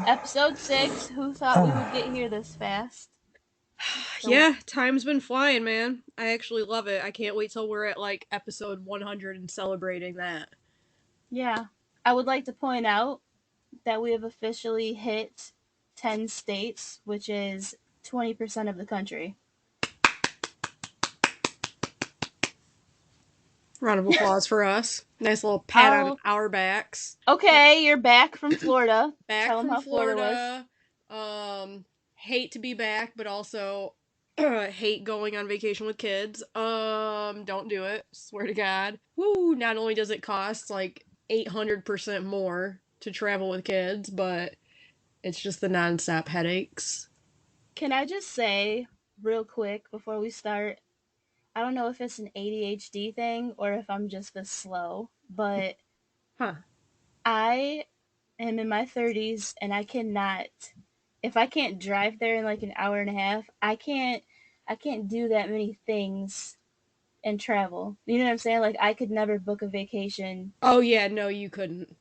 Episode 6. Who thought we would get here this fast? So, Yeah, time's been flying, man. I actually love it. I can't wait till we're at like episode 100 and celebrating that. yeah. I would like to point out that we have officially hit 10 states, which is 20% of the country. Round of applause for us. Nice little pat on Oh, our backs. okay, you're back from Florida. Back Tell them from how Florida was. Florida. Hate to be back, but also hate going on vacation with kids. Don't do it. Swear to God. Woo, not only does it cost like 800% more to travel with kids, but it's just the nonstop headaches. Can I just say, real quick, before we start, I don't know if it's an ADHD thing or if I'm just this slow, but Huh. I am in my 30s and I cannot, if I can't drive there in like an hour and a half, I can't do that many things and travel. You know what I'm saying? Like I could never book a vacation. Oh yeah, no, you couldn't.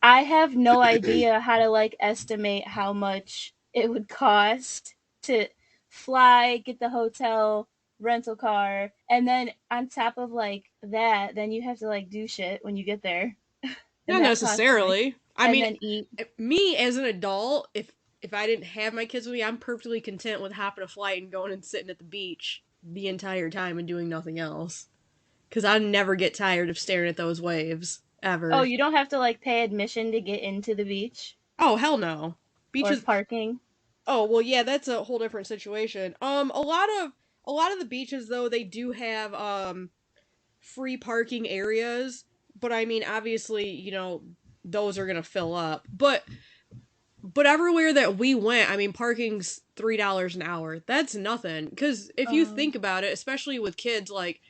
I have no idea how to like estimate how much it would cost to fly, get the hotel, rental car, and then on top of like that, then you have to like do shit when you get there. And Not that costs money. necessarily. I And mean, then eat. me as an adult, if I didn't have my kids with me, I'm perfectly content with hopping a flight and going and sitting at the beach the entire time and doing nothing else. Cause I never get tired of staring at those waves Oh, ever. you don't have to like pay admission to get into the beach Oh hell no, or beaches. parking. Oh well, yeah, that's a whole different situation. A lot of the beaches though they do have free parking areas, but I mean obviously those are gonna fill up, but everywhere that we went, I mean, parking's $3 an hour. That's nothing. Because if you Um, think about it, especially with kids, like,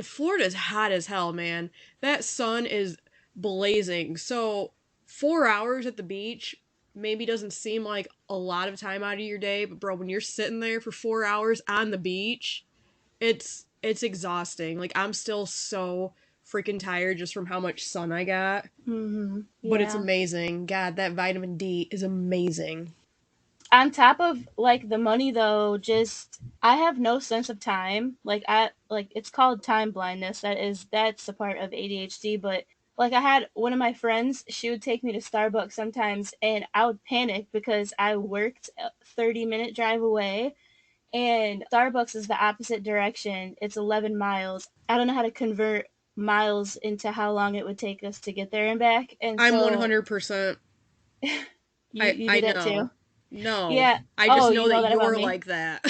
Florida's hot as hell, man. That sun is blazing. So, 4 hours at the beach maybe doesn't seem like a lot of time out of your day, but bro, when you're sitting there for 4 hours on the beach, it's exhausting. Like, I'm still so freaking tired just from how much sun I got. But it's yeah. amazing. God, that vitamin D is amazing. On top of like the money though, just I have no sense of time. Like I like it's called time blindness. That's a part of ADHD, but like I had one of my friends, she would take me to Starbucks sometimes and I would panic because I worked a 30-minute drive away and Starbucks is the opposite direction. It's 11 miles. I don't know how to convert miles into how long it would take us to get there and back. And I'm so 100%. you I you I do that too. know. No. Yeah. I just Oh, know you that know that about you're me. like that.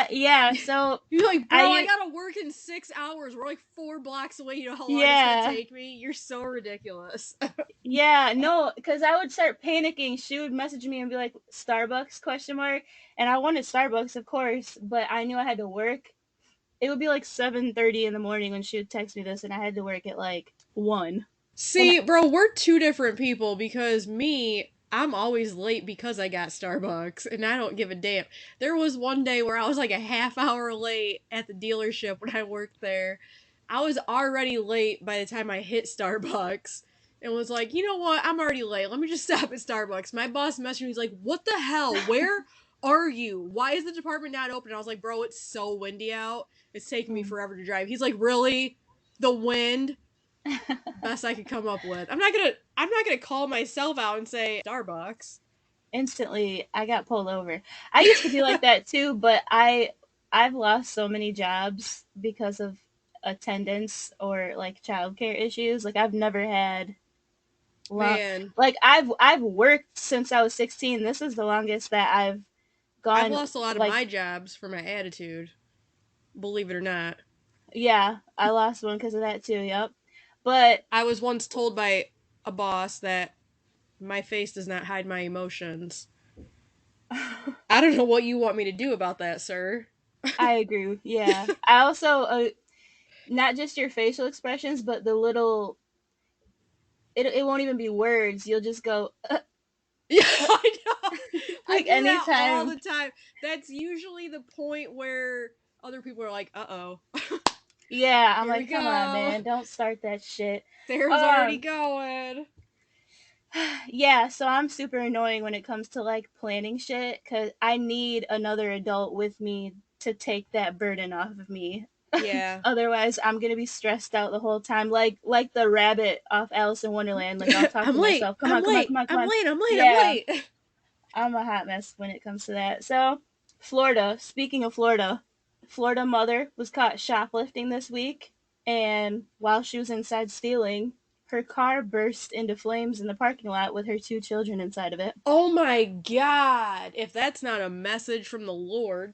Yeah, so You're like, I bro, I u- gotta work in 6 hours. We're like 4 blocks away. You know how long it's gonna yeah. take me? You're so ridiculous. Yeah, no, cuz I would start panicking. She would message me and be like Starbucks question mark, and I wanted Starbucks, of course, but I knew I had to work. It would be like 7:30 in the morning when she would text me this and I had to work at like 1. And See, bro, we're two different people because I'm always late because I got Starbucks and I don't give a damn. There was one day where I was like a half hour late at the dealership when I worked there. I was already late by the time I hit Starbucks and was like, you know what? I'm already late. Let me just stop at Starbucks. My boss messaged me. He's like, what the hell? Where are you? Why is the department not open? I was like, bro, it's so windy out. It's taking me mm. forever to drive. He's like, really? The wind? Best I could come up with. I'm not gonna call myself out and say Starbucks. Instantly I got pulled over. I used to be like that too, but I've lost so many jobs because of attendance or like childcare issues. Like I've never had long Man, like I've worked since I was 16. This is the longest that I've I've gone lost a lot of like my jobs for my attitude, believe it or not. yeah, I lost one because of that too. Yep. But I was once told by a boss that my face does not hide my emotions. I don't know what you want me to do about that, sir. I agree. Yeah. I also not just your facial expressions, but the little it won't even be words. You'll just go Yeah, uh, I know. I like do that all anytime. the time. That's usually the point where other people are like, "Uh oh, Yeah, I'm here we like, come on, go. man, don't start that shit. Sarah's already Um, going." Yeah, so I'm super annoying when it comes to like planning shit because I need another adult with me to take that burden off of me. Yeah. Otherwise, I'm gonna be stressed out the whole time, like the rabbit off Alice in Wonderland. Like I'll talk I'm to late. myself, "Come I'm on, come on, late. come on, come I'm on." late. I'm late. I'm Yeah, late. I'm a hot mess when it comes to that. So, Florida. Speaking of Florida, Florida mother was caught shoplifting this week, and while she was inside stealing, her car burst into flames in the parking lot with her two children inside of it. Oh my god. If that's not a message from the Lord,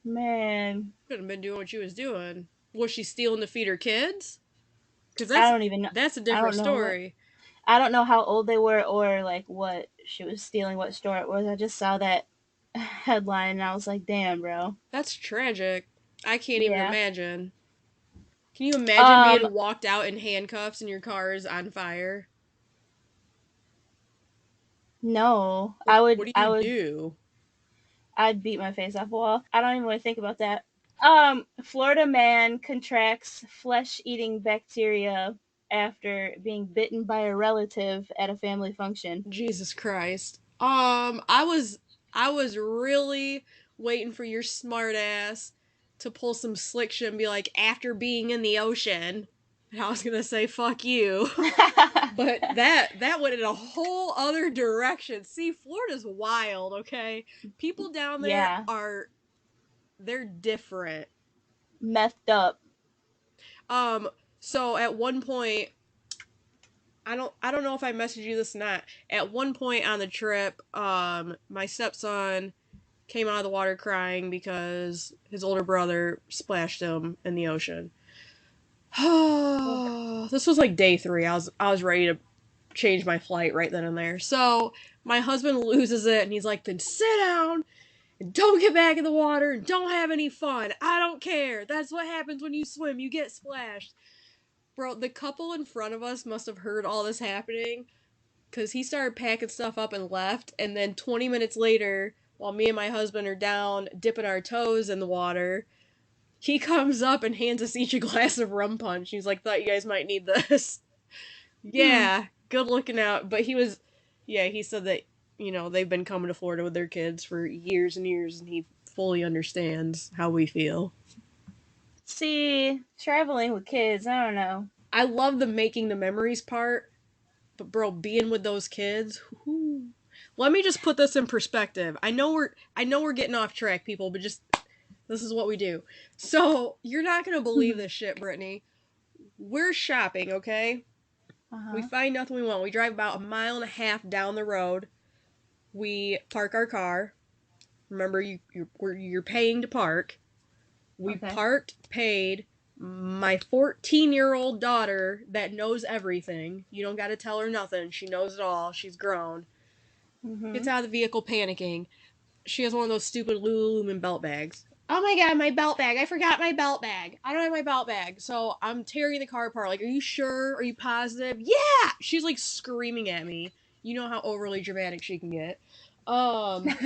Man, couldn't have been doing what she was doing. Was she stealing to feed her kids? Because I don't even know. that's a I different don't know what. story. I don't know how old they were or like what she was stealing, what store it was. I just saw that headline and I was like, "Damn, bro." That's tragic. I can't even Yeah. imagine. Can you imagine Um. being walked out in handcuffs and your car is on fire? No, Like, what do I you would. do? I'd beat my face off a wall. I don't even want to think about that. Florida man contracts flesh-eating bacteria after being bitten by a relative at a family function. Jesus Christ. I was really waiting for your smart ass to pull some slick shit and be like, after being in the ocean. And I was gonna say fuck you. But that went in a whole other direction. See, Florida's wild, okay? People down there Yeah, are they're different. methed up. Um so at one point I don't know if I messaged you this or not. At one point on the trip, my stepson came out of the water crying because his older brother splashed him in the ocean. Ugh. This was like day 3. I was ready to change my flight right then and there. So my husband loses it and he's like, "Then sit down and don't get back in the water and don't have any fun. I don't care. That's what happens when you swim. You get splashed." Bro, the couple in front of us must have heard all this happening because he started packing stuff up and left. And then 20 minutes later, while me and my husband are down dipping our toes in the water, he comes up and hands us each a glass of rum punch. He's like, "Thought you guys might need this." Hmm. Yeah, good looking out. But he was, yeah, he said that, they've been coming to Florida with their kids for years and years, and he fully understands how we feel. See, traveling with kids, I don't know. I love the making the memories part, but bro, being with those kids, whoo. Let me just put this in perspective. I know we're getting off track, people, but just this is what we do. So, you're not going to believe this shit, Brittany. We're shopping, okay? We Uh-huh. find nothing we want. We drive about a mile and a half down the road. We park our car. Remember, you're paying to park. We Okay. parked, paid. My 14-year-old daughter that knows everything. You don't got to tell her nothing. She knows it all. She's grown. Gets Mhm. out of the vehicle panicking. She has one of those stupid Lululemon belt bags. "Oh my god, my belt bag. I forgot my belt bag. I don't have my belt bag." So I'm tearing the car apart. Like, "Are you sure? Are you positive?" "Yeah!" She's like screaming at me. You know how overly dramatic she can get. Cinderella!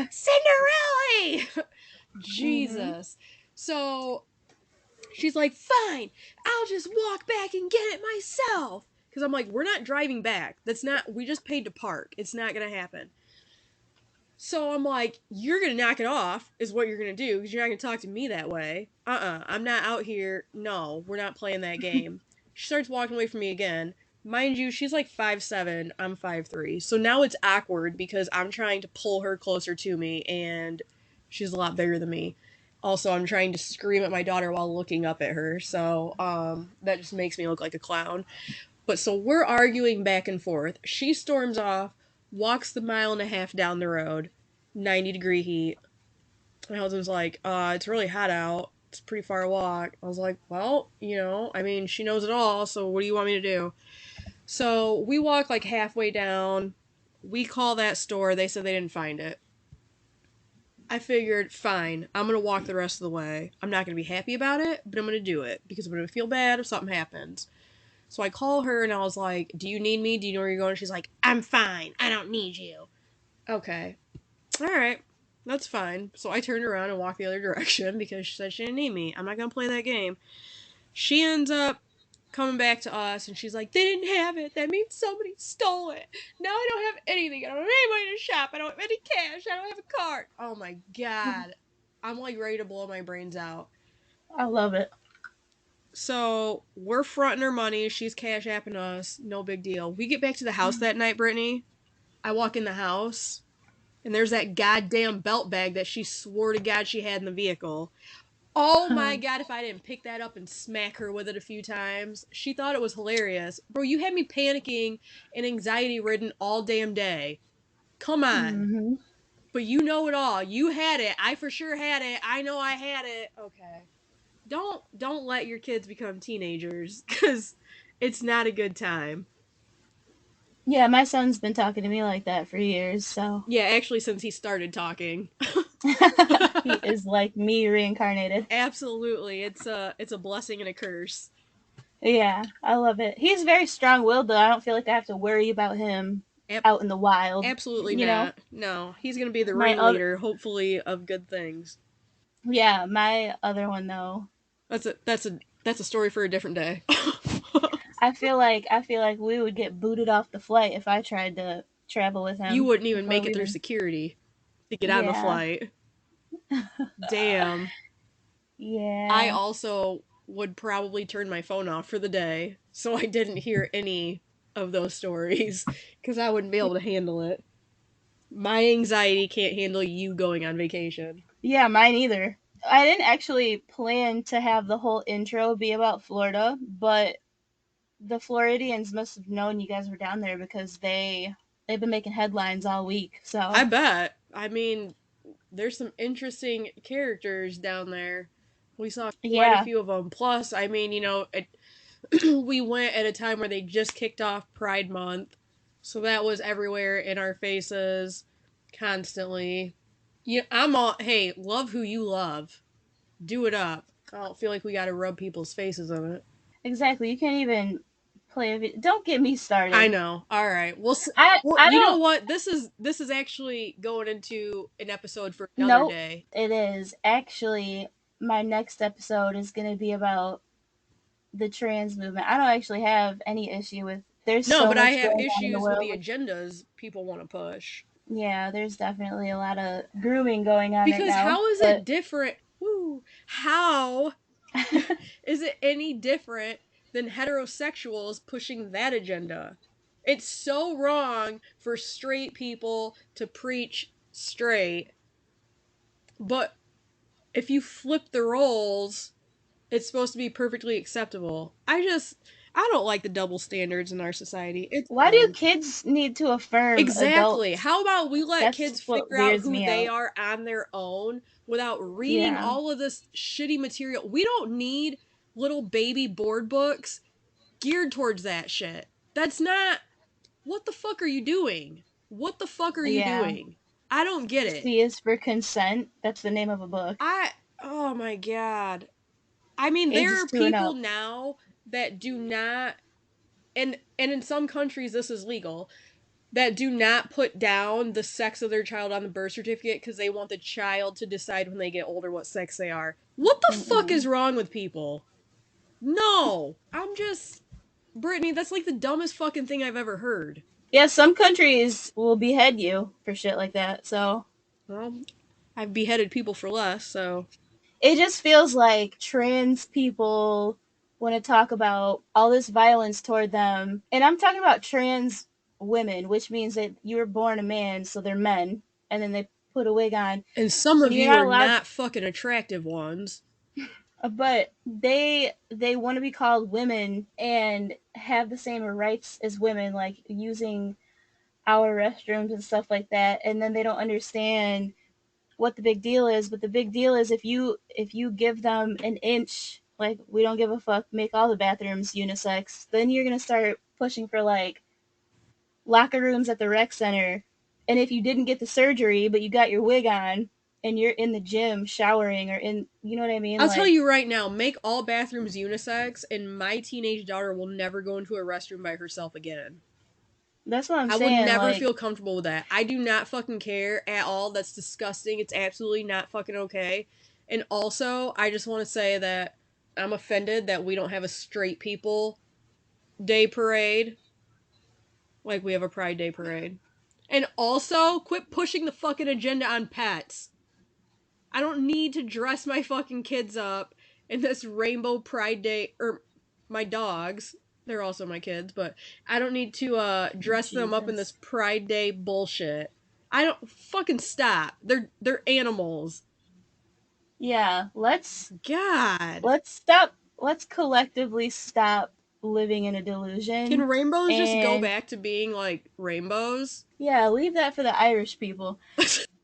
Mhm. Jesus. So she's like, "Fine, I'll just walk back and get it myself." Because I'm like, "We're not driving back. That's not, we just paid to park. It's not going to happen." So I'm like, "You're going to knock it off, is what you're going to do, because you're not going to talk to me that way. I'm not out here. No, we're not playing that game." She starts walking away from me again. Mind you, she's like 5'7, I'm 5'3. So now it's awkward because I'm trying to pull her closer to me, and she's a lot bigger than me. Also, I'm trying to scream at my daughter while looking up at her. So that just makes me look like a clown. But so we're arguing back and forth. She storms off, walks the mile and a half down the road, 90-degree heat. My husband's like, "It's really hot out. It's a pretty far walk." I was like, "Well, I mean, she knows it all, so what do you want me to do?" So we walk like halfway down. We call that store. They said they didn't find it. I figured, fine, I'm going to walk the rest of the way. I'm not going to be happy about it, but I'm going to do it because I'm going to feel bad if something happens. So I call her and I was like, "Do you need me? Do you know where you're going?" She's like, "I'm fine. I don't need you." Okay. All right. That's fine. So I turned around and walked the other direction because she said she didn't need me. I'm not going to play that game. She ends up coming back to us, and she's like, they didn't have it. That means somebody stole it. Now I don't have anything. I don't have any money to shop. I don't have any cash. I don't have a card. Oh my God. I'm like ready to blow my brains out. I love it. So we're fronting her money. She's cash apping us. No big deal. We get back to the house that night, Brittany. I walk in the house, and there's that goddamn belt bag that she swore to God she had in the vehicle. Oh my God, if I didn't pick that up and smack her with it a few times. She thought it was hilarious. Bro, you had me panicking and anxiety ridden all damn day. Come on. Mm-hmm. But you know it all. You had it. I for sure had it. I know I had it. Okay. Don't let your kids become teenagers, cuz it's not a good time. Yeah, my son's been talking to me like that for years, so Yeah, actually since he started talking. he is like me reincarnated. Absolutely. It's a blessing and a curse. Yeah, I love it. He's very strong-willed though. I don't feel like I have to worry about him Ab- out in the wild. Absolutely You know, not. No, he's going to be the my other ringleader, hopefully, of good things. yeah, my other one though. That's a story for a different day. I feel like we would get booted off the flight if I tried to travel with You him wouldn't even before make it we through even. security to get on the Yeah. flight. Damn. I Yeah. also would probably turn my phone off for the day so I didn't hear any of those stories because I wouldn't be able to handle it. My anxiety can't handle you going on vacation. Yeah, mine either. I didn't actually plan to have the whole intro be about Florida, but the Floridians must have known you guys were down there because they've been making headlines all week. I So bet. I mean, there's some interesting characters down there. We saw quite a yeah, few of them. Plus, I mean, we went at a time where they just kicked off Pride Month, so that was everywhere in our faces, constantly. Yeah, I'm all, hey, love who you love, do it up. I don't feel like we got to rub people's faces in it. exactly. You can't even play a video. Don't get me I started. know. All right. I You know don't what? This is actually going into an episode for another know. day. It is actually my next episode is going to be about the trans movement. I don't actually have any issue with. There's No, so but I much have going on in the issues with the world. agendas people want to push. Yeah, there's definitely a lot of grooming going on right Because now. how is it But different? Woo, how is it any different than heterosexuals pushing that agenda? It's so wrong for straight people to preach straight, but if you flip the roles, it's supposed to be perfectly acceptable. I don't like the double standards in our society. It's why do dumb. kids need to affirm Exactly. adults? How about we let That's kids what figure out weirds who me they out. are on their own without reading Yeah. all of this shitty material? We don't need little baby board books geared towards that shit. That's not. What the fuck are you doing? What the fuck are you Yeah. doing? I don't get it. C is for consent. That's the name of a book. I. Oh my god. I mean, there Ages are 2 and people up. now that do not. And in some countries this is legal, that do not put down the sex of their child on the birth certificate because they want the child to decide when they get older what sex they are. What the fuck is Mm-mm. wrong with people? No, I'm just. Brittany, that's like the dumbest fucking thing I've ever heard. Yeah, some countries will behead you for shit like that. So Well, I've beheaded people for less, so. it just feels like trans people want to talk about all this violence toward them. And I'm talking about trans women, which means that you were born a man, so they're men, and then they put a wig on. And some And of you're you not are allowed, not fucking attractive ones. but they want to be called women and have the same rights as women, like using our restrooms and stuff like that. And then they don't understand what the big deal is. But the big deal is if you give them an inch, like we don't give a fuck, make all the bathrooms unisex, then you're gonna start pushing for like locker rooms at the rec center. And if you didn't get the surgery but you got your wig on and you're in the gym showering or in, you know what I mean, I'll tell like you right now, make all bathrooms unisex, and my teenage daughter will never go into a restroom by herself again. that's what I'm I would saying. never Like feel comfortable with that. I do not fucking care at all. That's disgusting. It's absolutely not fucking okay. And also, I just want to say that I'm offended that we don't have a straight people day parade like we have a Pride Day parade. And also, quit pushing the fucking agenda on pets. I don't need to dress my fucking kids up in this rainbow Pride Day, or my dogs. They're also my kids, but I don't need to dress them up in this Jesus. Pride Day bullshit. I don't fucking stop. They're animals. Yeah, God. let's stop. Let's collectively stop living in a Can delusion, rainbows just go and back to being like rainbows? yeah, leave that for the Irish people.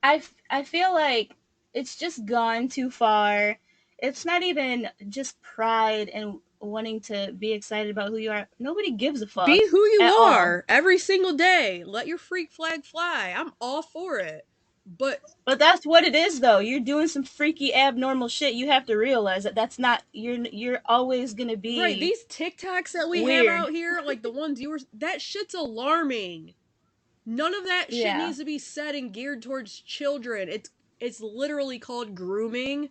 I feel like it's just gone too far. It's not even just pride and wanting to be excited about who you are. Nobody gives a Be fuck who you at all. are every single day. Let your freak flag fly. I'm all for it. But But that's what it is, though. You're doing some freaky, abnormal shit. You have to realize that that's not. You're always gonna right, be these TikToks that we have weird. out here, like the ones you were, that shit's alarming. None of that shit Yeah, needs to be said and geared towards children. It's literally called grooming,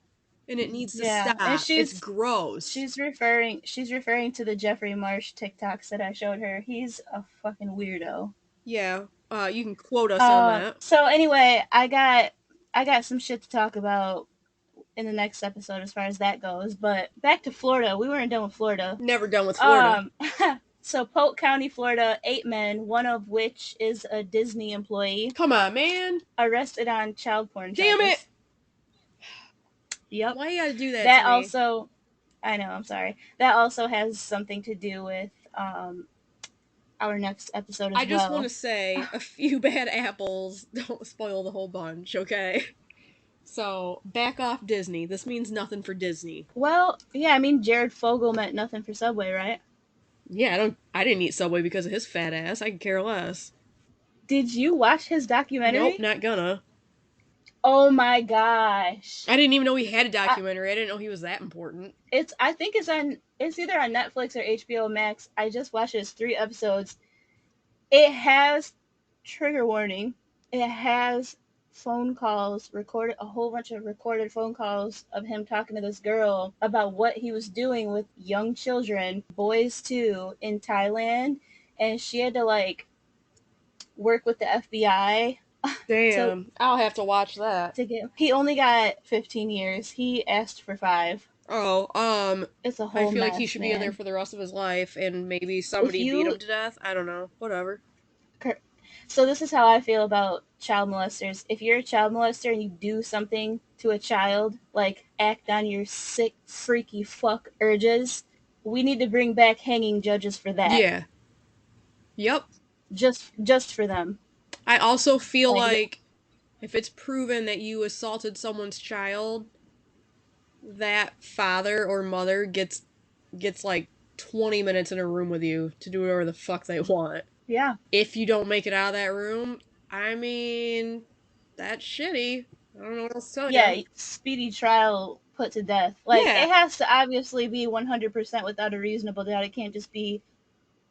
and it needs to yeah. And stop. It's gross. she's referring to the Jeffrey Marsh TikToks that I showed her. He's a fucking weirdo. Yeah, you can quote us on that. So anyway, I got some shit to talk about in the next episode as far as that goes. But back to Florida. We weren't done with Florida. Never done with Florida. Um, so Polk County, Florida, 8 men, one of which is a Disney employee, Come on, man. arrested on child porn Damn it. charges. Yep. Why you gotta do that to That me? also, I know, I'm sorry. That also has something to do with our next episode I as just want well. to say a few bad apples don't spoil the whole bunch, okay? So, back off Disney. This means nothing for Disney. Well, yeah, I mean, Jared Fogle meant nothing for Subway, right? Yeah, I didn't eat Subway because of his fat ass. I could care less. Did you watch his Nope, documentary? not gonna. Oh my gosh. I didn't even know he had a I, documentary. I didn't know he was that important. I think it's either on Netflix or HBO Max. I just watched it. It's 3 episodes. It has trigger warning. It has phone calls recorded, a whole bunch of recorded phone calls of him talking to this girl about what he was doing with young children, boys too, in Thailand, and she had to like work with the FBI to Damn, I'll have to watch that. get. He only got 15 years. He asked for 5. Oh, It's a I whole feel like he mess, should be in there man. for the rest of his life, and maybe If somebody beat you him to death. I don't know. Whatever. So this is how I feel about child molesters. If you're a child molester and you do something to a child, like act on your sick, freaky fuck urges, we need to bring back hanging judges for that. Yeah. Yep. Just for them. I also feel Like like if it's proven that you assaulted someone's child, that father or mother gets like 20 minutes in a room with you to do whatever the fuck they want. yeah. If you don't make it out of that room, I mean, that's shitty. I don't know what else to tell Yeah, you. speedy trial put to death. Like Yeah. it has to obviously be 100% without a reasonable doubt. It can't just be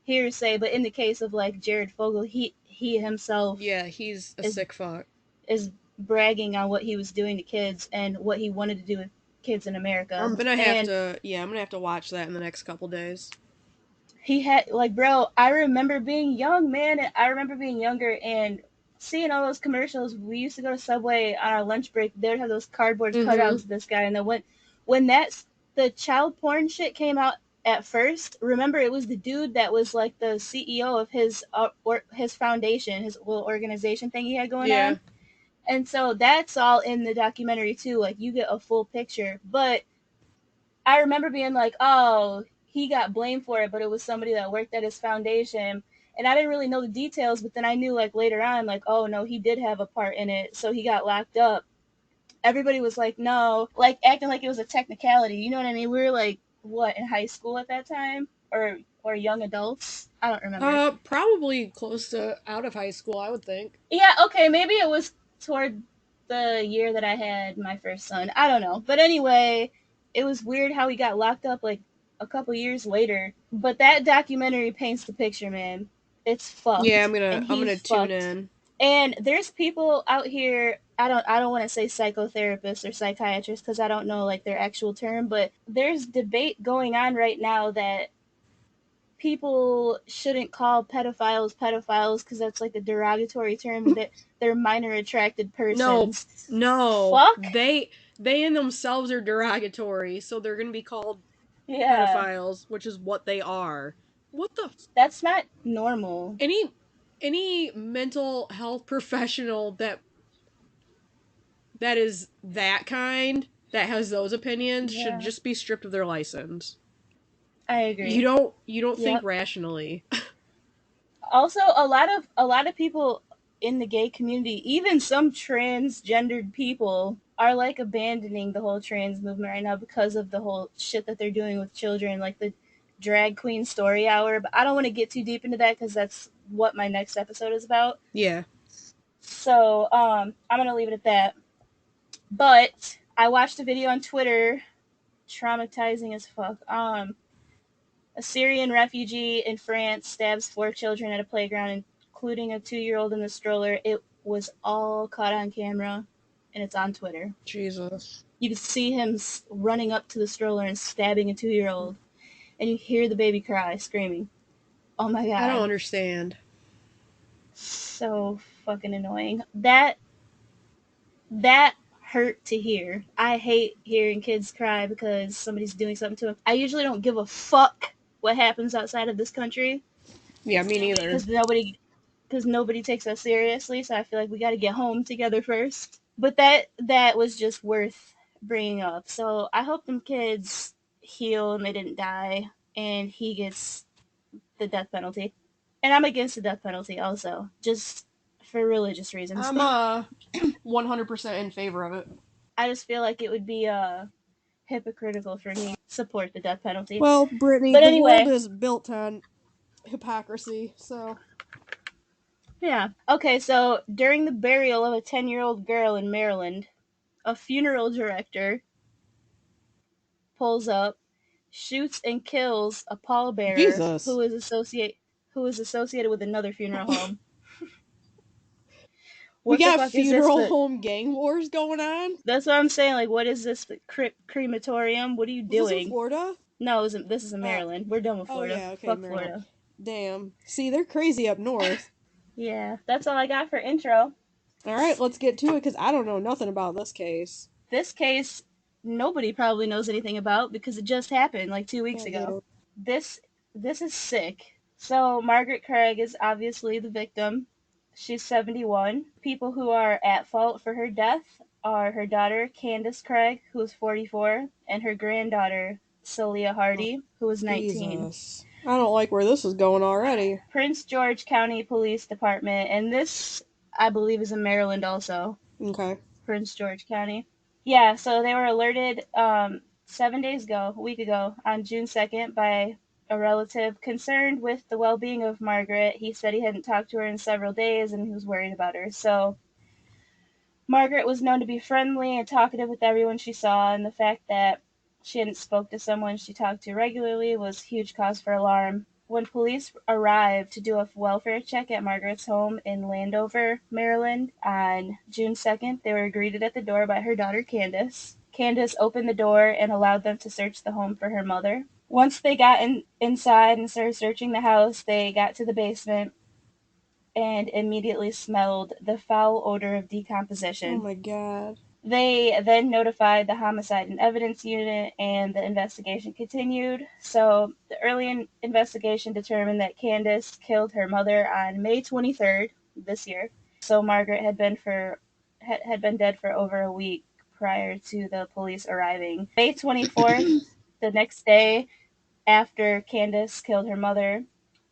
hearsay, but in the case of like Jared Fogle, he himself Yeah, he's a is sick fuck. is bragging on what he was doing to kids and what he wanted to do with kids in America. And I'm gonna have to watch that in the next couple days. he had like, bro, I remember being young, man, and I remember being younger and seeing all those commercials. We used to go to Subway on our lunch break. They would have those cardboard Mm-hmm. cutouts of this guy, and then when that's the child porn shit came out at first, remember it was the dude that was like the CEO of his or his foundation, his little organization thing he had going Yeah. on. And so that's all in the documentary too. Like you get a full picture. But I remember being like, oh, he got blamed for it, but it was somebody that worked at his foundation. And I didn't really know the details, but then I knew like later on, like, oh no, he did have a part in it. So he got locked up. Everybody was like, no, like acting like it was a technicality. You know what I mean? We were like, what, in high school at that time? Or young adults? I don't remember. Probably close to out of high school, I would think. Yeah, okay, maybe it was toward the year that I had my first son. I don't know. But anyway, it was weird how he got locked up like a couple years later. But that documentary paints the picture, man. It's Yeah, fucked. And I'm he's gonna tune fucked. in. And there's people out here I don't want to say psychotherapist or psychiatrist because I don't know like their actual term, but there's debate going on right now that people shouldn't call pedophiles pedophiles because that's like a derogatory term and that they're minor attracted No, persons. no. Fuck They in themselves are derogatory, so they're gonna be called yeah, pedophiles, which is what they are. What the that's not normal. any any mental health professional that is that kind that has those opinions should Yeah, just be stripped of their license. I agree. You don't think Yep. rationally. Also, a lot of people in the gay community, even some transgendered people, are like abandoning the whole trans movement right now because of the whole shit that they're doing with children, like the drag queen story hour. But I don't want to get too deep into that because that's what my next episode is about. Yeah. So I'm gonna leave it at that. But I watched a video on Twitter, traumatizing as fuck. A Syrian refugee in France stabs 4 children at a playground, including a 2-year-old in the stroller. It was all caught on camera, and it's on Twitter. Jesus. You can see him running up to the stroller and stabbing a 2-year-old, and you hear the baby cry, screaming. Oh my I don't god, understand. so fucking annoying. That hurt to hear. I hate hearing kids cry because somebody's doing something to them. I usually don't give a fuck what happens outside of this country Yeah, me neither. because nobody takes us seriously. So I feel like we got to get home together first. But that was just worth bringing up. So I hope them kids heal and they didn't die, and he gets the death penalty. And I'm against the death penalty also, just for religious reasons. I'm 100% in favor of it. I just feel like it would be hypocritical for me to support the death penalty. Well, Brittany, But the world anyway, is built on hypocrisy, so yeah. Okay, so during the burial of a 10-year-old girl in Maryland, a funeral director pulls up, shoots and kills a pallbearer Jesus. who is associated with another funeral home. We What the got fuck is this? funeral home gang wars going on. That's what I'm saying. Like, what is this? The crematorium? What are you Was this in doing? Florida? No, this is in Uh, Maryland. We're done with oh Florida. yeah, okay, Fuck Maryland. Florida. Damn. See, they're crazy up north. Yeah, that's all I got for intro. All right, let's get to it because I don't know nothing about this case. This case, nobody probably knows anything about because it just happened like 2 weeks Oh, ago. yeah. This this is sick. So Margaret Craig is obviously the victim. She's 71. People who are at fault for her death are her daughter Candace Craig, who is 44, and her granddaughter Celia Oh, Hardy, who is 19. Jesus. I don't like where this is going already. Prince George County Police Department, and this I believe is in Maryland also. Okay. Prince George County. Yeah, so they were alerted 7 days ago, a week ago, on June 2nd by a relative concerned with the well being of Margaret. He said he hadn't talked to her in several days and he was worried about her. So Margaret was known to be friendly and talkative with everyone she saw, and the fact that she hadn't spoke to someone she talked to regularly was huge cause for alarm. When police arrived to do a welfare check at Margaret's home in Landover, Maryland, on June 2nd, they were greeted at the door by her daughter Candace. Candace opened the door and allowed them to search the home for her mother. Once they got inside and started searching the house, they got to the basement and immediately smelled the foul odor of Oh decomposition. my god. They then notified the Homicide and Evidence Unit, and the investigation continued. So, the early investigation determined that Candace killed her mother on May 23rd this year. So, Margaret had been dead for over a week prior to the police arriving. May 24th, the next day after Candace killed her mother,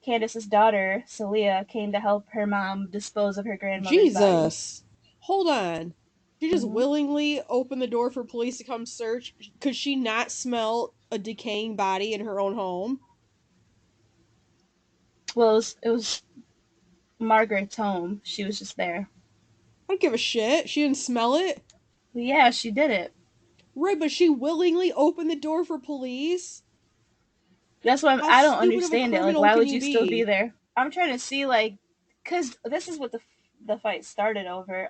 Candace's daughter, Celia, came to help her mom dispose of her grandmother's body. Jesus. Hold on. She just Mm-hmm. willingly opened the door for police to come search. Could she not smell a decaying body in her own home? Well, it was Margaret's home. She was just there. I don't give a shit. She didn't smell it. But yeah, she did it. Right, but she willingly opened the door for police? That's why How I don't stupid of a understand it. Like, criminal why can would you you still be be? there? I'm trying to see, like, because this is what the fight started over.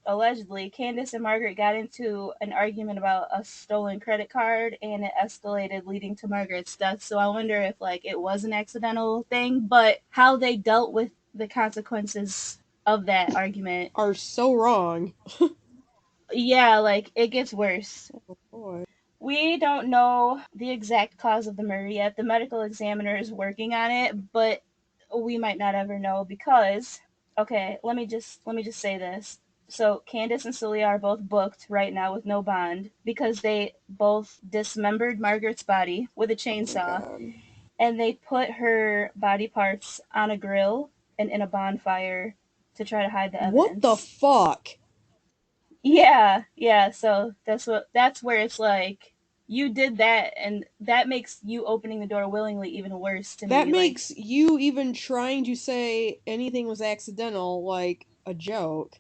Allegedly, Candace and Margaret got into an argument about a stolen credit card, and it escalated, leading to Margaret's death. So I wonder if like it was an accidental thing, but how they dealt with the consequences of that argument. Are so wrong. Yeah, like it gets worse. Oh boy. We don't know the exact cause of the murder yet. The medical examiner is working on it, but we might not ever know because okay, let me just say this. So Candace and Celia are both booked right now with no bond because they both dismembered Margaret's body with a Oh my chainsaw god. and they put her body parts on a grill and in a bonfire to try to hide the What the evidence. fuck? Yeah, yeah. So that's where it's like you did that, and that makes you opening the door willingly even worse to That me. Like, makes you even trying to say anything was accidental like a joke.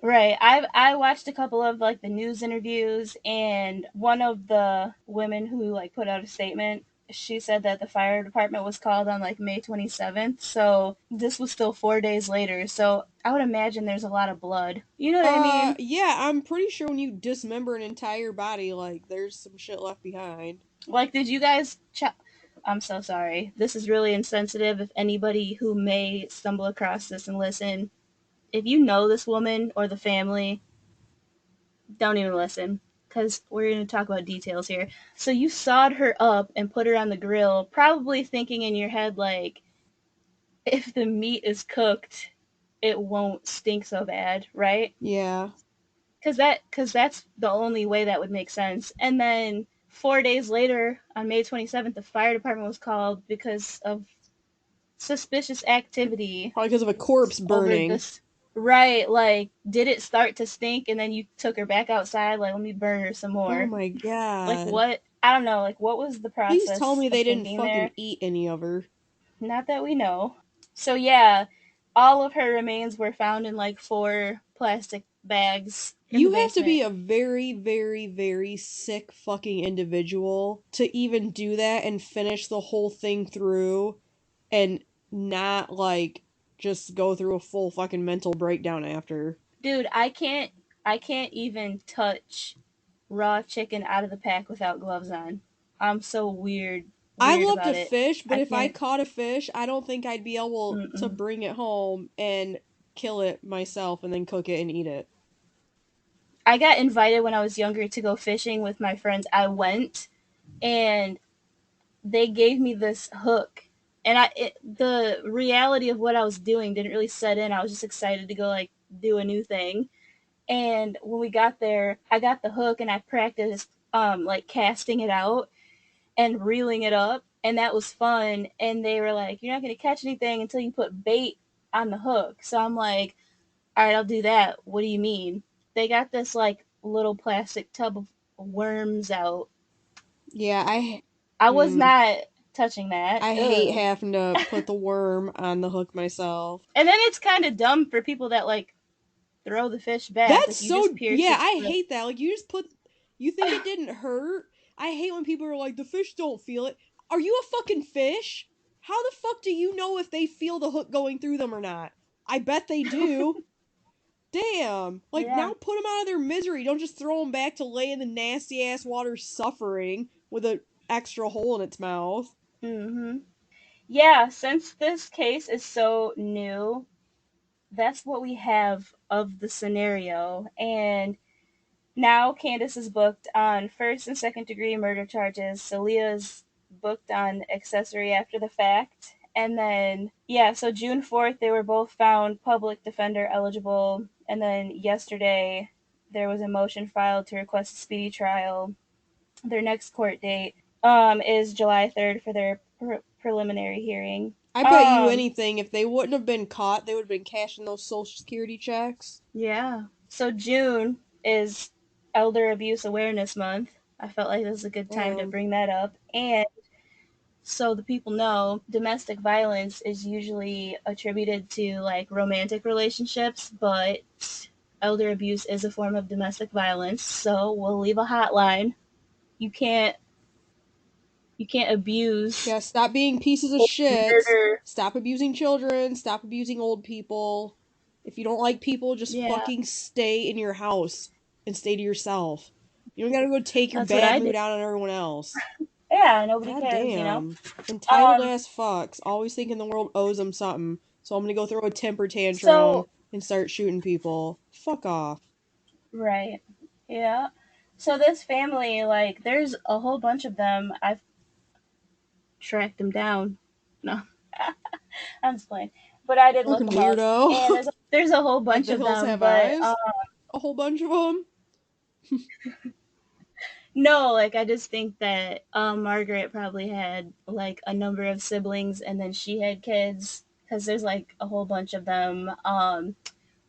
right? I watched a couple of like the news interviews, and one of the women who like put out a statement. She said that the fire department was called on like May 27th. So this was still 4 days later. So I would imagine there's a lot of blood. You know what I mean? Yeah, I'm pretty sure when you dismember an entire body, like, there's some shit left behind. Like, did you guys check? I'm so sorry. This is really insensitive. If anybody who may stumble across this and listen, if you know this woman or the family, don't even listen because we're going to talk about details here. So you sawed her up and put her on the grill, probably thinking in your head, like, if the meat is cooked, it won't stink so bad, right? Yeah. Because that's the only way that would make sense. And then 4 days later, on May 27th, the fire department was called because of suspicious activity Probably because of a corpse over burning. this. Right, like, did it start to stink and then you took her back outside? Like, let me burn her some Oh more. my Like, god. what? I don't know. Like, what was the Please tell process me of they didn't thinking fucking there? eat any of her. Not that we know. So, yeah, all of her remains were found in like 4 plastic bags in the You have to basement. be a very, very, very sick fucking individual to even do that and finish the whole thing through and not, like, just go through a full fucking mental breakdown after. Dude, I can't even touch raw chicken out of the pack without gloves on. I'm so I weird love to about it. fish, but I if I can't. caught a fish, I don't think I'd be able to Mm-mm. bring it home and kill it myself and then cook it and eat it. I got invited when I was younger to go fishing with my friends. I went, and they gave me this hook, and the reality of what I was doing didn't really set in. I was just excited to go like do a new thing. And when we got there, I got the hook and I practiced like casting it out and reeling it up, and that was fun. And they were like, "You're not gonna catch anything until you put bait on the hook." So I'm like, "All right, I'll do that. What do you mean?" They got this like little plastic tub of worms out. Yeah, I was mm, not touching that. I hate Ugh. having to put the worm on the hook myself. And then it's kind of dumb for people that like throw the fish back. That's Like you just so, pierce yeah, its I lip. hate that. Like, you just put, you think it didn't hurt? I hate when people are like, the fish don't feel it. Are you a fucking fish? How the fuck do you know if they feel the hook going through them or not? I bet they do. Damn. Like, Yeah. now put them out of their misery. Don't just throw them back to lay in the nasty ass water suffering with an extra hole in its mouth. Mhm. Yeah, since this case is so new, that's what we have of the scenario. And now Candace is booked on first and second degree murder charges. Celia's booked on accessory after the fact. And then, yeah, so June 4th, they were both found public defender eligible. And then yesterday, there was a motion filed to request a speedy trial. Their next court date is July 3rd for their preliminary hearing. I bet you anything, if they wouldn't have been caught, they would have been cashing those social security checks. Yeah. So June is Elder Abuse Awareness Month. I felt like this is a good time to Damn. bring that up. And so the people know domestic violence is usually attributed to like romantic relationships, but elder abuse is a form of domestic violence. So we'll leave a hotline. You can't you can't abuse Yeah, stop being pieces of or shit. murder. Stop abusing children. Stop abusing old people. If you don't like people, just Yeah, fucking stay in your house and stay to yourself. You don't gotta go take your that's what bad I did. mood out on everyone else. Yeah, nobody God cares, you know. damn. Entitled Um, ass fucks. Always thinking the world owes them something. So I'm gonna go throw a temper tantrum so and start shooting people. Fuck off. right, yeah. So this family, like, there's a whole bunch of them. I've tracked them down. No, I'm just playing. But I did look Fucking them up, and weirdo. there's a whole Like bunch the of hills them. have But eyes. A whole bunch of them. no, like I just think that Margaret probably had like a number of siblings, and then she had kids because there's like a whole bunch of them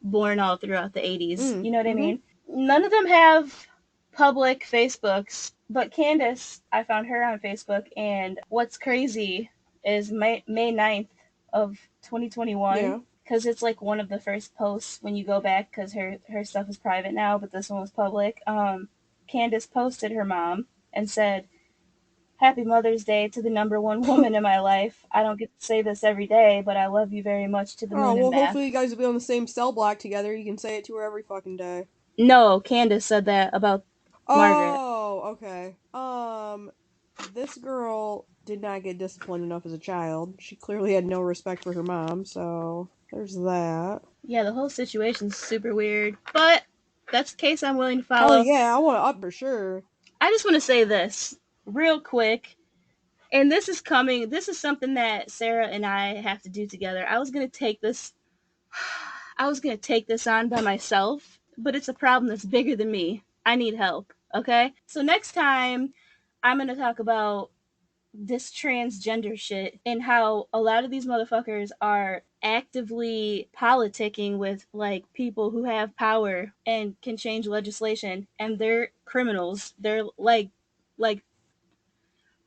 born all throughout the 80s. Mm. You know what I Mm-hmm. mean? None of them have public Facebooks, but Candace, I found her on Facebook, and what's crazy is May 9th of 2021, Yeah. because it's like one of the first posts when you go back, because her stuff is private now, but this one was public. Candace posted her mom and said, Happy Mother's Day to the number one woman in my life. I don't get to say this every day, but I love you very much to the Oh, moon and well, back. hopefully you guys will be on the same cell block together. You can say it to her every fucking day. No, Candace said that about Margaret. Oh, okay. This girl did not get disciplined enough as a child. She clearly had no respect for her mom, so there's that. Yeah, the whole situation's super weird, but that's the case I'm willing to Hell follow. yeah, I want to up for sure. I just want to say this real quick, and this is something that Sarah and I have to do together. I was going to take this on by myself, but it's a problem that's bigger than me. I need help, okay? So next time I'm going to talk about this transgender shit and how a lot of these motherfuckers are actively politicking with like people who have power and can change legislation, and they're criminals. They're like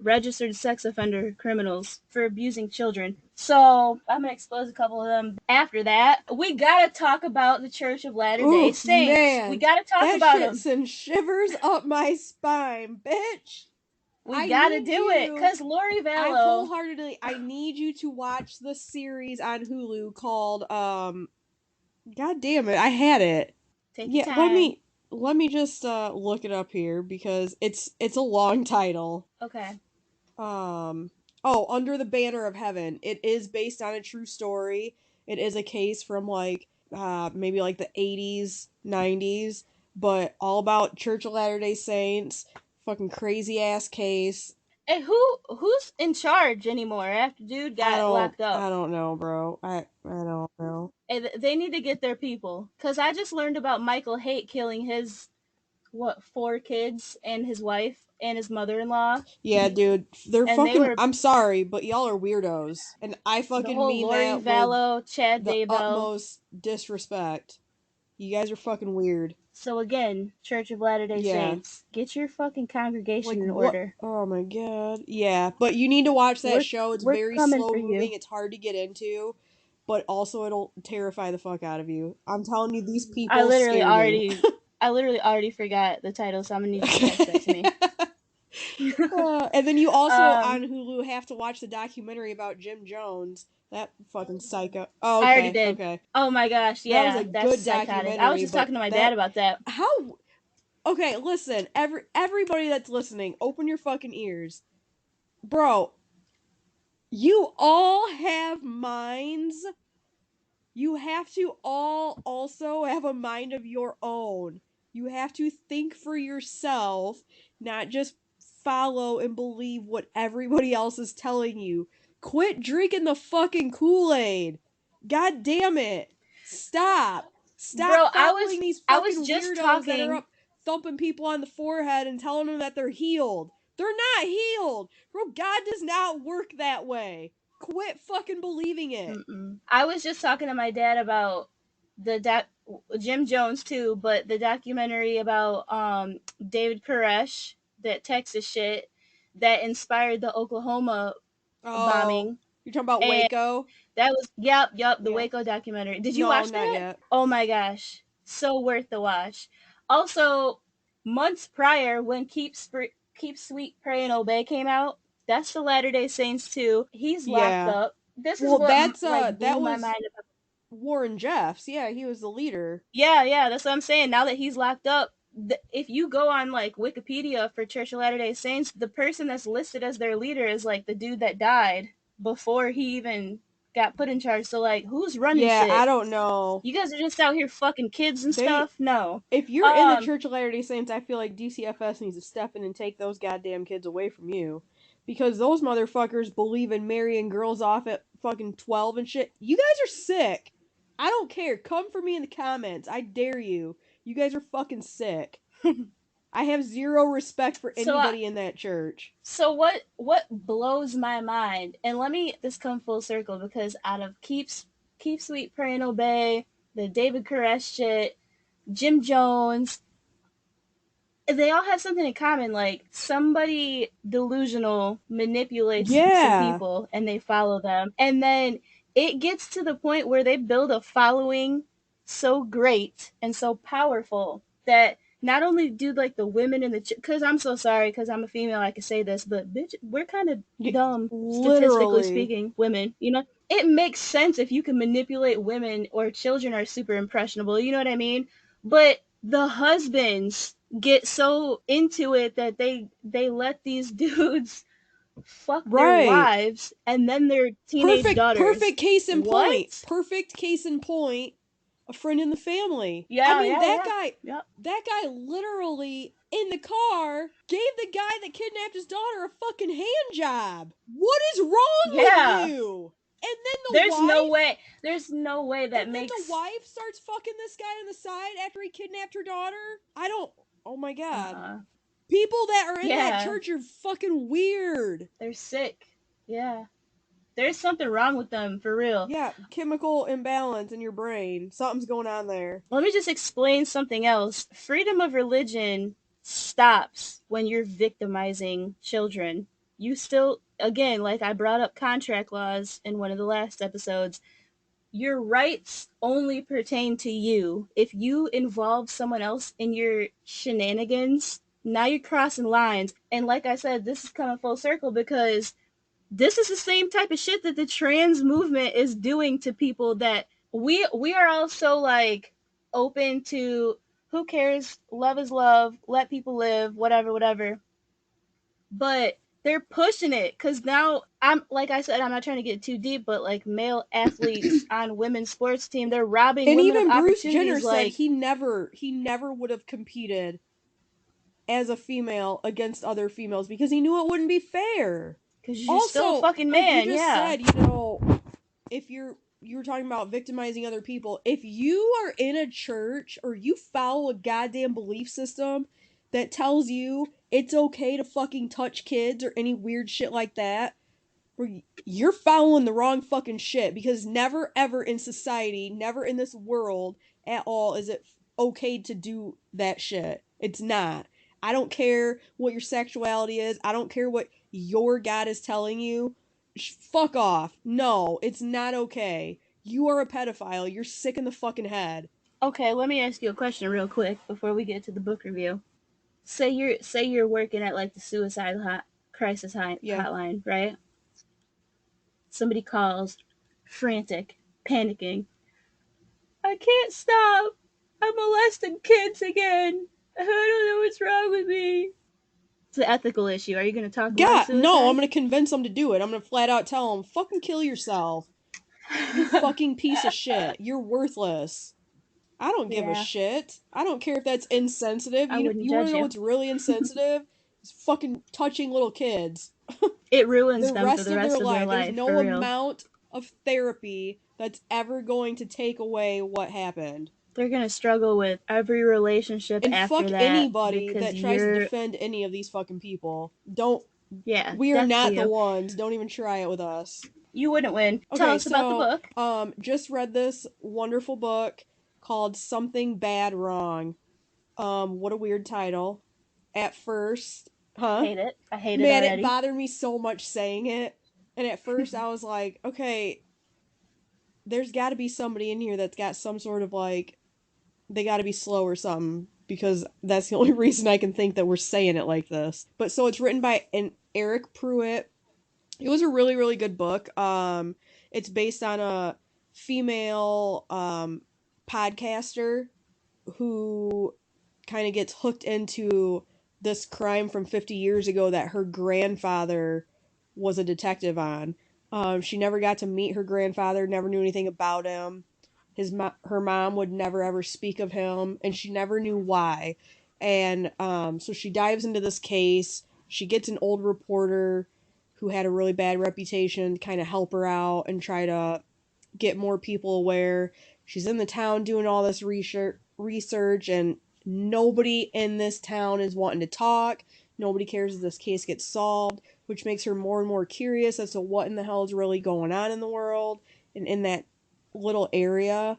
registered sex offender criminals for abusing children. So I'm gonna expose a couple of them. But after that, we gotta talk about the Church of Latter Day Oof, Saints. We man. gotta talk That about shit them. sends shivers up my spine, bitch. We I gotta need do it, you. cause Lori I Vallow. wholeheartedly I need you to watch the series on Hulu called God damn it, I had it. Take your Yeah, time. let me just look it up here because it's a long title. Okay. Um oh, Under the Banner of Heaven. It is based on a true story. It is a case from like maybe like the 80s, 90s, but all about Church of Latter-day Saints. Fucking crazy ass case. And who's in charge anymore after dude got locked up? I don't know, bro. I don't know. And they need to get their people, cuz I just learned about Michael Haight killing his what, four kids and his wife and his mother-in-law, Yeah, dude, they're and they fucking. were I'm sorry, but y'all are weirdos, and I the fucking whole mean Lori that with Vallow, Chad the Daybell. utmost disrespect. You guys are fucking weird. So again, Church of Latter-day Yeah, Saints, get your fucking congregation like in what? order. Oh my god. Yeah, but you need to watch that We're show. It's we're very coming slow for moving. you. It's hard to get into, but also it'll terrify the fuck out of you. I'm telling you, these I people literally scare me. already I literally already forgot the title, so I'm gonna need you to text that to Okay. me. And then you also um, on Hulu have to watch the documentary about Jim Jones. That fucking psycho. Oh, I already okay, did. okay. Oh my gosh, That was a yeah, that's good psychotic. I was documentary, just but talking to my dad that about that. how okay, listen, everybody that's listening, open your fucking ears. Bro, you all have minds. You have to all also have a mind of your own. You have to think for yourself, not just follow and believe what everybody else is telling you. Quit drinking the fucking Kool-Aid. God damn it. Stop. Bro, Stop following these I was fucking just weirdos that are talking. up thumping people on the forehead and telling them that they're healed. They're not healed. Bro, God does not work that way. Quit fucking believing it. Mm-mm. I was just talking to my dad about the Jim Jones too, but the documentary about David Koresh, that Texas shit that inspired the Oklahoma Oh, bombing, you're talking about and Waco? that was yep, the Yeah. Waco documentary. Did you No, watch not that? yet. Oh my gosh, so worth the watch. Also, months prior when Keep Sweet Pray and Obey came out, that's the Latter Day Saints too. He's locked Yeah. up. This is Well, what that's like blew that my was mind. Warren Jeffs. Yeah, he was the leader. Yeah, that's what I'm saying. Now that he's locked up, if you go on like Wikipedia for Church of Latter Day Saints, the person that's listed as their leader is like the dude that died before he even got put in charge. So like, who's running Yeah, I shit? don't know. You guys are just out here fucking kids and They stuff. No. If you're in the Um. Church of Latter-day Saints, I feel like DCFS needs to step in and take those goddamn kids away from you. Because those motherfuckers believe in marrying girls off at fucking 12 and shit. You guys are sick. I don't care. Come for me in the comments. I dare you. You guys are fucking sick. I have zero respect for So anybody in that church. so what blows my mind, and let me this come full circle because out of keep sweet pray and obey, the David Koresh shit, Jim Jones, they all have something in common. Like somebody delusional manipulates some Yeah. people and they follow them. And then it gets to the point where they build a following so great and so powerful that not only do like the women in the because I'm so sorry because I'm a female I can say this, but bitch, we're kind of Y- dumb statistically Literally. speaking. Women, you know, it makes sense if you can manipulate women or children are super impressionable. You know what I mean? But the husbands get so into it that they let these dudes fuck their Right. wives and then their teenage daughters. Perfect case in point. What? Perfect case in point. A friend in the family. I Yeah, mean, yeah, yeah. Yep. that guy literally in the car gave the guy that kidnapped his daughter a fucking hand job. What is wrong with Yeah. you? And then the There's no wife, way. There's no way and that then the makes wife starts fucking this guy on the side after he kidnapped her daughter. I don't. Oh my god. uh People that are in that yeah, church are fucking weird. they're sick. Yeah. There's something wrong with them for real. Yeah, chemical imbalance in your brain. Something's going on there. Let me just explain something else. Freedom of religion stops when you're victimizing children. You still, again, like I brought up contract laws in one of the last episodes, your rights only pertain to you. If you involve someone else in your shenanigans, now you're crossing lines. And like I said, this is coming full circle because this is the same type of shit that the trans movement is doing to people that we are also like open to who cares, love is love, let people live, whatever, but they're pushing it because now I'm like I said, I'm not trying to get too deep, but like male athletes on women's sports team, they're robbing And women of even Bruce Jenner opportunities said like he never would have competed as a female against other females because he knew it wouldn't be fair. because you're still a Also, fucking like you man. just Yeah. said, if you were talking about victimizing other people, if you are in a church or you follow a goddamn belief system that tells you it's okay to fucking touch kids or any weird shit like that, you're following the wrong fucking shit because never ever in society, never in this world at all is it okay to do that shit. It's not. I don't care what your sexuality is. I don't care what your God is telling you. Fuck off. No, it's not okay. You are a pedophile. You're sick in the fucking head. Okay, let me ask you a question real quick before we get to the book review. Say you're working at like the suicide crisis Yeah. hotline, right? Somebody calls, frantic, panicking. I can't stop. I'm molesting kids again. I don't know what's wrong with me. It's an ethical issue. Are you going to talk about God, no, I'm suicide? gonna convince them to do it. I'm gonna flat out tell them, fucking kill yourself. You fucking piece of shit. You're worthless. I don't give a Yeah, shit. I don't care if that's insensitive. I You wouldn't you want judge to know you. what's really insensitive? It's fucking touching little kids. It ruins The them for rest the of their rest of their life. There's life, for no real. amount of therapy that's ever going to take away what happened. They're going to struggle with every relationship And after fuck that anybody because that tries to you're, defend any of these fucking people. Don't. yeah, We are death to not the you. ones. Don't even try it with us. You wouldn't win. Tell Okay, us about the so book. just read this wonderful book called Something Bad Wrong. What a weird title. At first, huh? Hate it. I hate it Man, it already. bothered me so much saying it. And at first I was like, okay, there's got to be somebody in here that's got some sort of like they got to be slow or something because that's the only reason I can think that we're saying it like this. But so it's written by an Eric Pruitt. It was a really really good book. It's based on a female podcaster who kind of gets hooked into this crime from 50 years ago that her grandfather was a detective on. She never got to meet her grandfather, never knew anything about him. Her mom would never ever speak of him, and she never knew why. And so she dives into this case. She gets an old reporter who had a really bad reputation to kind of help her out and try to get more people aware. She's in the town doing all this research, and nobody in this town is wanting to talk. Nobody cares if this case gets solved, which makes her more and more curious as to what in the hell is really going on in the world and in that little area.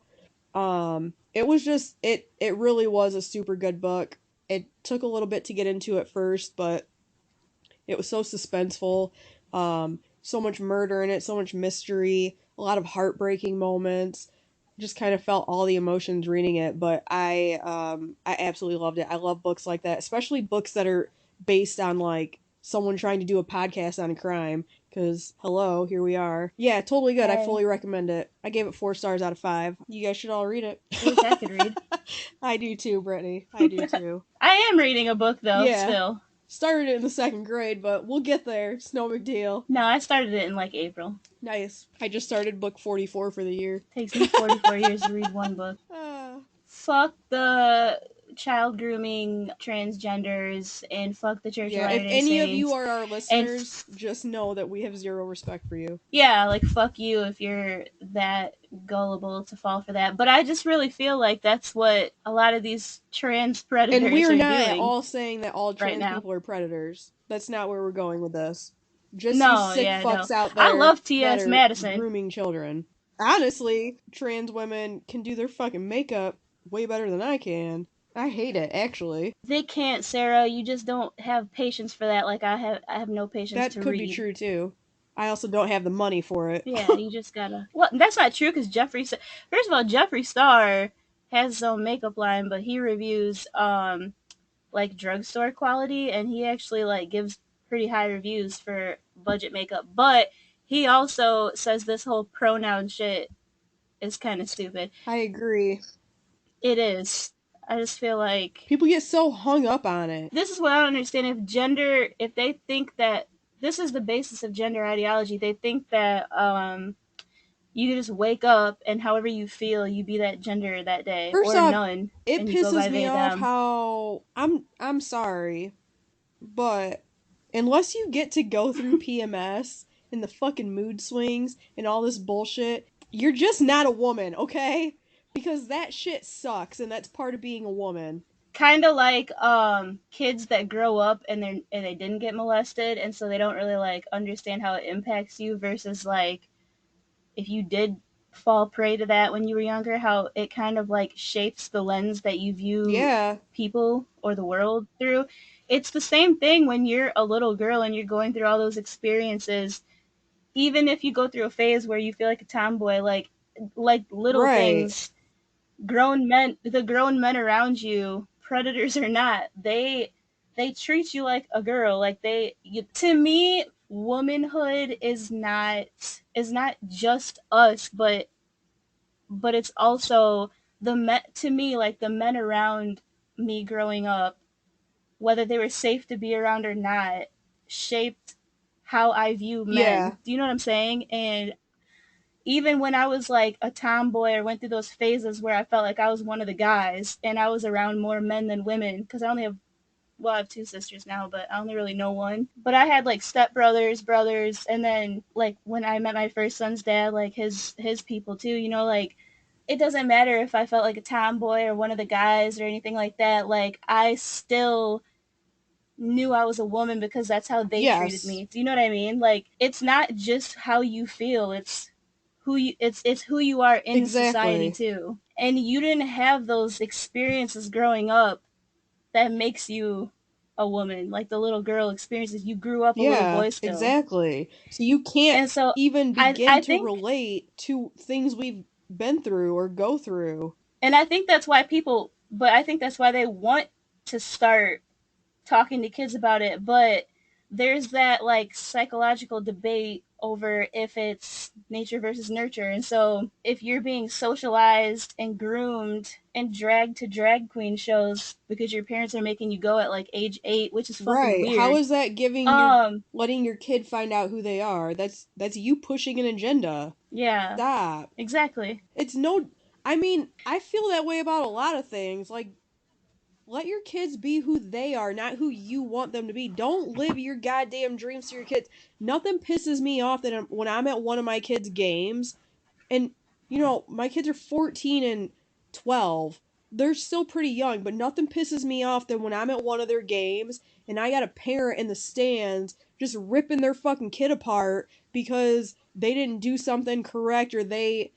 It was just it really was a super good book. It took a little bit to get into at first, but it was so suspenseful. So much murder in it, so much mystery, a lot of heartbreaking moments. Just kind of felt all the emotions reading it, but I absolutely loved it. I love books like that, especially books that are based on like someone trying to do a podcast on a crime. Because hello, here we are. Yeah, totally good. I Hey, fully recommend it. I gave it 4 stars out of 5. You guys should all read it. I wish I could read. I do too, Brittany. I do too. I am reading a book though, Yeah, still. started it in the second grade, but we'll get there. It's no big deal. No, I started it in like April. Nice. I just started book 44 for the year. Takes me 44 years to read one book. Ah. Fuck the child grooming transgenders and fuck the Church of Yeah, if Latter-day any of you Saints. are our And listeners, just know that we have zero respect for you. yeah, like fuck you if you're that gullible to fall for that. But I just really feel like that's what a lot of these trans And we predators are are not at doing all saying that all right trans now. people are predators. That's not where we're going with this. Just you No, sick yeah, no. fucks out I there love that T.S. are Madison. grooming children. Honestly, trans women can do their fucking makeup way better than I can. I hate it, actually. They can't, Sarah. You just don't have patience for that. Like I have no patience That to could be read. true too. I also don't have the money for it. Yeah, you just gotta. Well, that's not true because First of all, Jeffree Star has his own makeup line, but he reviews like drugstore quality, and he actually like gives pretty high reviews for budget makeup. But he also says this whole pronoun shit is kind of stupid. I agree. It is. I just feel like People get so hung up on it. this is what I don't understand. If they think that this is the basis of gender ideology, they think that you just wake up and however you feel, you be that gender that day First or off, none, it and you go pisses by me they off them. how I'm sorry, but unless you get to go through PMS and the fucking mood swings and all this bullshit, you're just not a woman, okay? Because that shit sucks and that's part of being a woman. Kind of like kids that grow up and they didn't get molested, and so they don't really like understand how it impacts you versus like if you did fall prey to that when you were younger, how it kind of like shapes the lens that you view Yeah, people or the world through. It's the same thing when you're a little girl and you're going through all those experiences. Even if you go through a phase where you feel like a tomboy, like little right. things, the grown men around you, predators or not, they treat you like a girl. Like to me, womanhood is not just us, but it's also the men. To me, like the men around me growing up, whether they were safe to be around or not, shaped how I view Yeah. men. Do you know what I'm saying? And even when I was like a tomboy or went through those phases where I felt like I was one of the guys and I was around more men than women because I have two sisters now, but I only really know one. But I had like stepbrothers, brothers, and then like when I met my first son's dad, like his people too. Like it doesn't matter if I felt like a tomboy or one of the guys or anything like that. Like I still knew I was a woman because that's how they treated Yes. me. Do you know what I mean? Like it's not just how you feel, it's who you are in society Exactly. too. And you didn't have those experiences growing up that makes you a woman. Like the little girl experiences, you grew up a little Yeah, boy still. exactly. So you can't And so even I begin I to think relate to things we've been through or go through. and I think that's why people but I think that's why they want to start talking to kids about it, but there's that like psychological debate over if it's nature versus nurture. And so if you're being socialized and groomed and dragged to drag queen shows because your parents are making you go at like age 8, which is fucking Right. How weird. is that giving your Um, letting your kid find out who they are? That's you pushing an agenda. yeah, Stop. exactly. It's no I mean, I feel that way about a lot of things. Like let your kids be who they are, not who you want them to be. Don't live your goddamn dreams to your kids. Nothing pisses me off than when I'm at one of my kids' games and my kids are 14 and 12. They're still pretty young, but nothing pisses me off than when I'm at one of their games and I got a parent in the stands just ripping their fucking kid apart because they didn't do something correct or they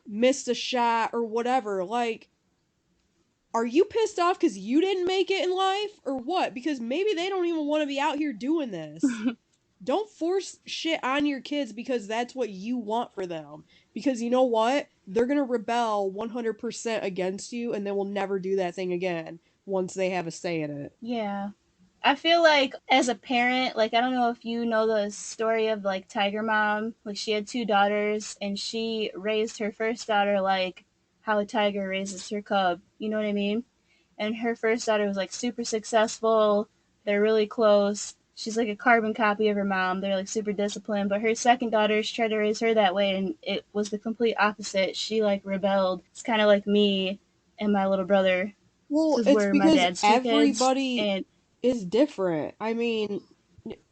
missed a shot or whatever. Like, are you pissed off because you didn't make it in life or what? Because maybe they don't even want to be out here doing this. Don't force shit on your kids because that's what you want for them. Because you know what? They're going to rebel 100% against you and they will never do that thing again once they have a say in it. Yeah. I feel like as a parent, like I don't know if you know the story of like Tiger Mom. Like she had two daughters and she raised her first daughter like how a tiger raises her cub. You know what I mean? And her first daughter was like super successful. They're really close. She's like a carbon copy of her mom. They're like super disciplined. But her second daughter, she tried to raise her that way, and it was the complete opposite. She like rebelled. It's kind of like me and my little brother, Well, because it's we're my because dad's two kids. everybody And is different. I mean,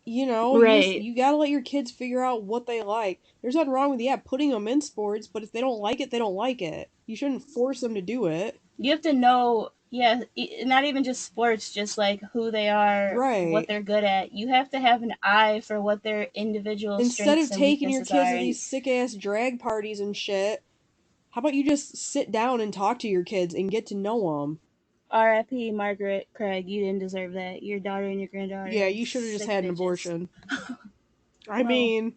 right, you gotta let your kids figure out what they like. There's nothing wrong with putting them in sports, but if they don't like it, they don't like it. You shouldn't force them to do it. you have to know, yeah, not even just sports, just like who they are, what Right. they're good at. You have to have an eye for what their individual Instead of strengths and taking your weaknesses kids are. to And these sick ass drag parties and shit, how about you just sit down and talk to your kids and get to know them? R.I.P. Margaret Craig, you didn't deserve that. Your daughter and your granddaughter Yeah, are you should have just sick had an bitches. abortion. I Well, mean,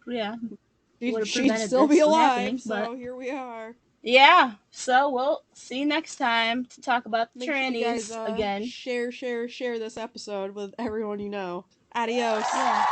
yeah, would she'd, have she'd prevented still this be from alive, happening. But so here we are. yeah, so we'll see you next time to talk about the Make sure you guys trannies again. share this episode with everyone you know. Adios. Yeah.